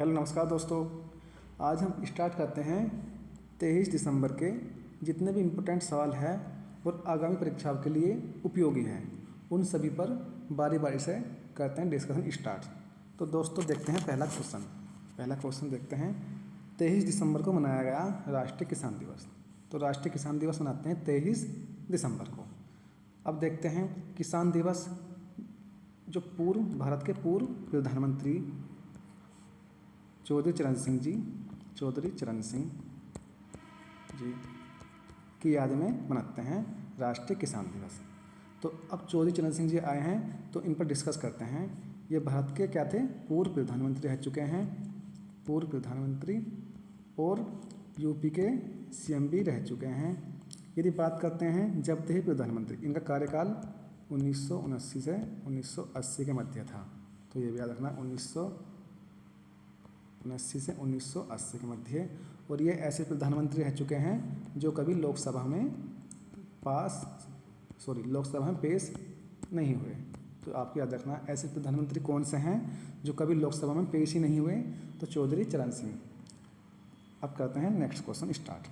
Hello नमस्कार दोस्तों। आज हम स्टार्ट करते हैं 23 दिसंबर के जितने भी इम्पोर्टेंट सवाल हैं और आगामी परीक्षाओं के लिए उपयोगी हैं उन सभी पर बारी बारी से करते हैं डिस्कशन स्टार्ट। तो दोस्तों देखते हैं पहला क्वेश्चन देखते हैं। 23 दिसंबर को मनाया गया राष्ट्रीय किसान दिवस। तो राष्ट्रीय किसान दिवस मनाते हैं 23 दिसंबर को। अब देखते हैं किसान दिवस जो भारत के पूर्व प्रधानमंत्री चौधरी चरण सिंह जी की याद में मनाते हैं राष्ट्रीय किसान दिवस। तो अब चौधरी चरण सिंह जी आए हैं तो इन पर डिस्कस करते हैं। ये भारत के क्या थे? पूर्व प्रधानमंत्री रह चुके हैं, पूर्व प्रधानमंत्री, और यूपी के सीएम भी रह चुके हैं। यदि बात करते हैं जब थे प्रधानमंत्री, इनका कार्यकाल 1979 से 1980 के मध्य था। तो ये भी याद रखना, 1979 से 1980 के मध्य। और ये ऐसे प्रधानमंत्री रह चुके हैं जो कभी लोकसभा में पेश नहीं हुए। तो आपको याद रखना ऐसे प्रधानमंत्री कौन से हैं जो कभी लोकसभा में पेश ही नहीं हुए। तो चौधरी चरण सिंह। अब करते हैं next question start.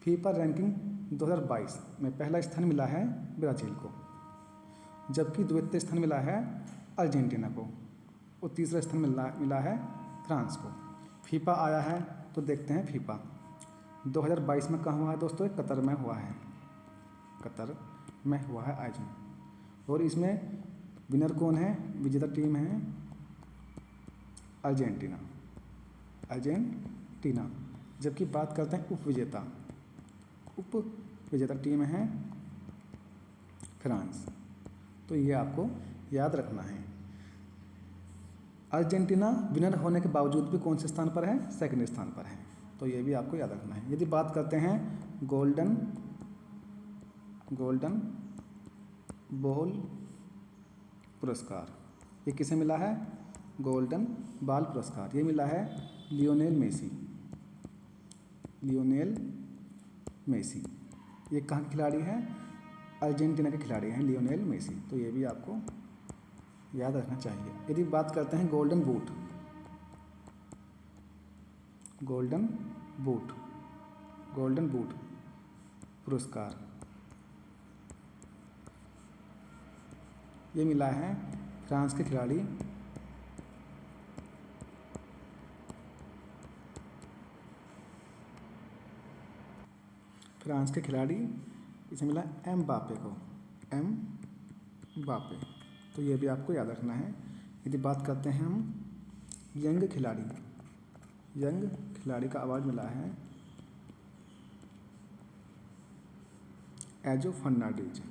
FIFA ranking 2022 में पहला स्थान मिला है ब्राज़ील को, जबकि द्वितीय स्थान मिला है अर्जेंटीना को, और तीसरा स्थान मिला है फ्रांस को। फीफा आया है तो देखते हैं फीफा 2022 में कहाँ हुआ है दोस्तों? कतर में हुआ है आयोजन। और इसमें विनर कौन है? विजेता टीम है अर्जेंटीना। जबकि बात करते हैं उप विजेता टीम है फ्रांस। तो ये आपको याद रखना है। अर्जेंटीना विनर होने के बावजूद भी कौन से स्थान पर है? सेकंड स्थान पर है। तो ये भी आपको याद रखना है। यदि बात करते हैं गोल्डन बॉल पुरस्कार, ये किसे मिला है? गोल्डन बॉल पुरस्कार ये मिला है लियोनेल मेसी। ये कहाँ के खिलाड़ी हैं? अर्जेंटीना के खिलाड़ी हैं लियोनेल मेसी। तो ये भी आपको याद रखना चाहिए। यदि बात करते हैं गोल्डन बूट पुरस्कार, ये मिला है फ्रांस के खिलाड़ी इसे मिला एमबापे को। तो ये भी आपको याद रखना है। यदि बात करते हैं हम यंग खिलाड़ी का अवार्ड मिला है एजो फर्नांडीज।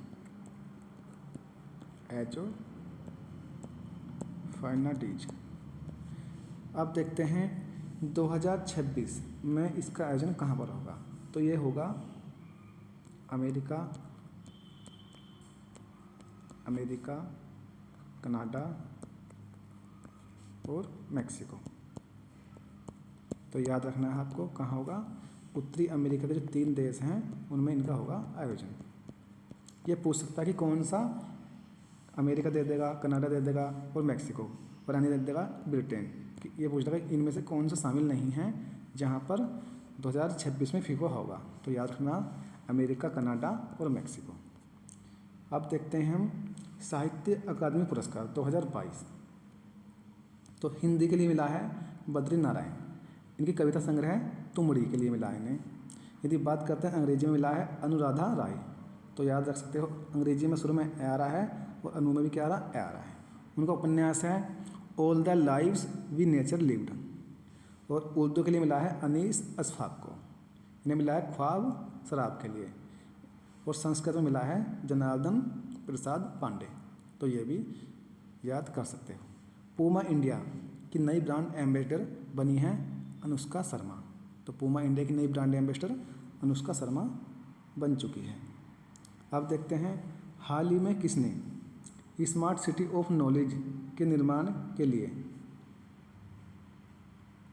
अब देखते हैं 2026 में इसका आयोजन कहाँ पर होगा? तो ये होगा अमेरिका, कनाडा और मैक्सिको। तो याद रखना है आपको कहाँ होगा? उत्तरी अमेरिका के जो 3 देश हैं उनमें इनका होगा आयोजन। ये पूछ सकता है कि कौन सा? अमेरिका दे देगा, कनाडा दे देगा और मैक्सिको, और अन्य दे देगा ब्रिटेन। ये पूछ रहा है इनमें से कौन सा शामिल नहीं है जहाँ पर 2026 में फीफा होगा। तो याद रखना अमेरिका, कनाडा और मैक्सिको। अब देखते हैं हम साहित्य अकादमी पुरस्कार 2022। तो हिंदी के लिए मिला है बद्री नारायण, इनकी कविता संग्रह तुमड़ी के लिए मिला है इन्हें। यदि बात करते हैं अंग्रेजी में मिला है अनुराधा राय। तो याद रख सकते हो अंग्रेजी में शुरू में ए आ रहा है और अनु में भी क्या आ रहा है। उनका उपन्यास है all the lives we nature lived. और उर्दू के लिए मिला है अनीस अशफाक को, इन्हें मिला है ख्वाब शराब के लिए। और संस्कृत में मिला है जनार्दन प्रसाद पांडे। तो ये भी याद कर सकते हो। पूमा इंडिया की नई ब्रांड एम्बेसडर बनी है अनुष्का शर्मा। तो पूमा इंडिया की नई ब्रांड एम्बेसडर अनुष्का शर्मा बन चुकी है। अब देखते हैं हाल ही में किसने स्मार्ट सिटी ऑफ नॉलेज के निर्माण के लिए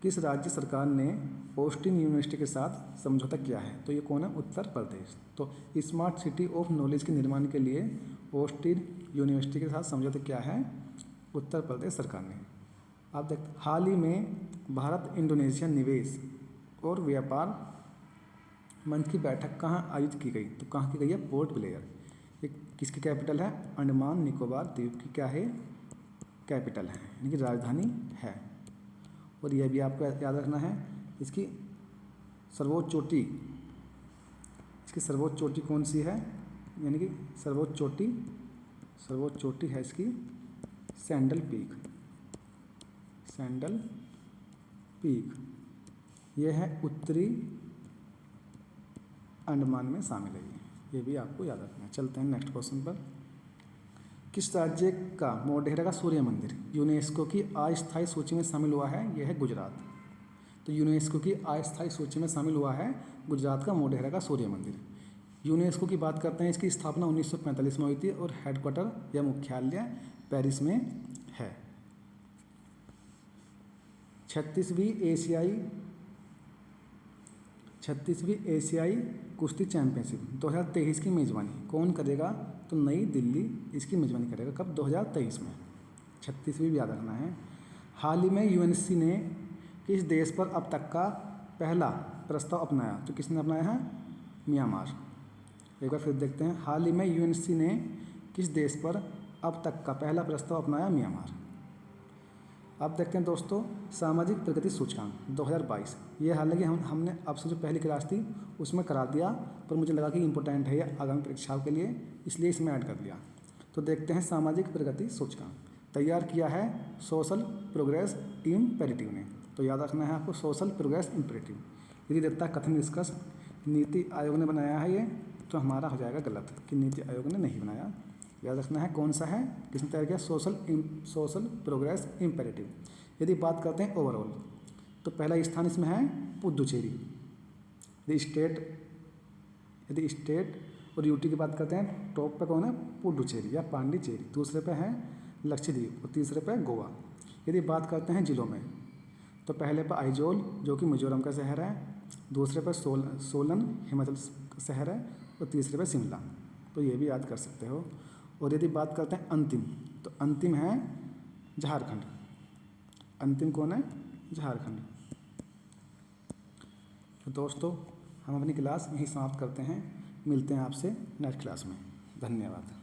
किस राज्य सरकार ने ऑस्टिन यूनिवर्सिटी के साथ समझौता किया है? तो ये कौन है? उत्तर प्रदेश। तो स्मार्ट सिटी ऑफ नॉलेज के निर्माण के लिए ऑस्टिन यूनिवर्सिटी के साथ समझौता किया है उत्तर प्रदेश सरकार ने। आप देख, हाल ही में भारत इंडोनेशिया निवेश और व्यापार मंच की बैठक कहाँ आयोजित की गई? तो कहाँ की गई है? Port Blair. ये किसकी कैपिटल है? अंडमान निकोबार द्वीप की क्या है? कैपिटल है, यानी कि राजधानी है। और यह भी आपको याद रखना है, इसकी सर्वोच्च चोटी, इसकी सर्वोच्च चोटी कौन सी है? यानी कि सर्वोच्च चोटी है इसकी सैंडल पीक। सैंडल पीक ये है उत्तरी अंडमान में शामिल है। ये भी आपको याद रखना है। चलते हैं नेक्स्ट क्वेश्चन पर। किस राज्य का मोढेरा का सूर्य मंदिर यूनेस्को की अस्थायी सूची में शामिल हुआ है? यह है गुजरात। तो यूनेस्को की अस्थायी सूची में शामिल हुआ है गुजरात का मोढेरा का सूर्य मंदिर। यूनेस्को की बात करते हैं, इसकी स्थापना 1945 में हुई थी और हेडक्वार्टर या मुख्यालय पेरिस में है। 36वीं एशियाई कुश्ती चैंपियनशिप 2023 की मेज़बानी कौन करेगा? तो नई दिल्ली इसकी मेज़बानी करेगा। कब? 2023 में। 36वीं भी याद रखना है। हाल ही में यूएनएससी ने किस देश पर अब तक का पहला प्रस्ताव अपनाया? तो किसने अपनाया है? म्यांमार। एक बार फिर देखते हैं, हाल ही में यूएनएससी ने किस देश पर अब तक का पहला प्रस्ताव अपनाया? म्यांमार। अब देखते हैं दोस्तों, सामाजिक प्रगति सूचकांक 2022। ये हालांकि हमने आपसे जो पहली क्लास थी उसमें करा दिया, पर मुझे लगा कि इम्पोर्टेंट है ये आगामी परीक्षाओं के लिए, इसलिए इसमें ऐड कर दिया। तो देखते हैं, सामाजिक प्रगति सूचकांक तैयार किया है सोशल प्रोग्रेस इम्पेरेटिव ने। तो याद रखना है आपको, सोशल प्रोग्रेस इम्पेरेटिव। यदि देता है कथन निष्कर्ष नीति आयोग ने बनाया है ये, तो हमारा हो जाएगा गलत कि नीति आयोग ने नहीं बनाया। याद रखना है कौन सा है, किसने तैयार किया? Social progress imperative. यदि बात करते हैं ओवरऑल, तो पहला स्थान इसमें है पुदुचेरी। यदि स्टेट और यूटी की बात करते हैं, टॉप पे कौन है? पुडुचेरी या पांडिचेरी। दूसरे पे है लक्षद्वीप और तीसरे पे गोवा। यदि बात करते हैं जिलों में, तो पहले पे आइजोल जो कि मिजोरम का शहर है, दूसरे पे सोलन हिमाचल का शहर है और तीसरे पे शिमला। तो ये भी याद कर सकते हो। और यदि बात करते हैं अंतिम, तो अंतिम है झारखंड। अंतिम कौन है? झारखंड। तो दोस्तों, हम अपनी क्लास यहीं समाप्त करते हैं। मिलते हैं आपसे नेक्स्ट क्लास में। धन्यवाद।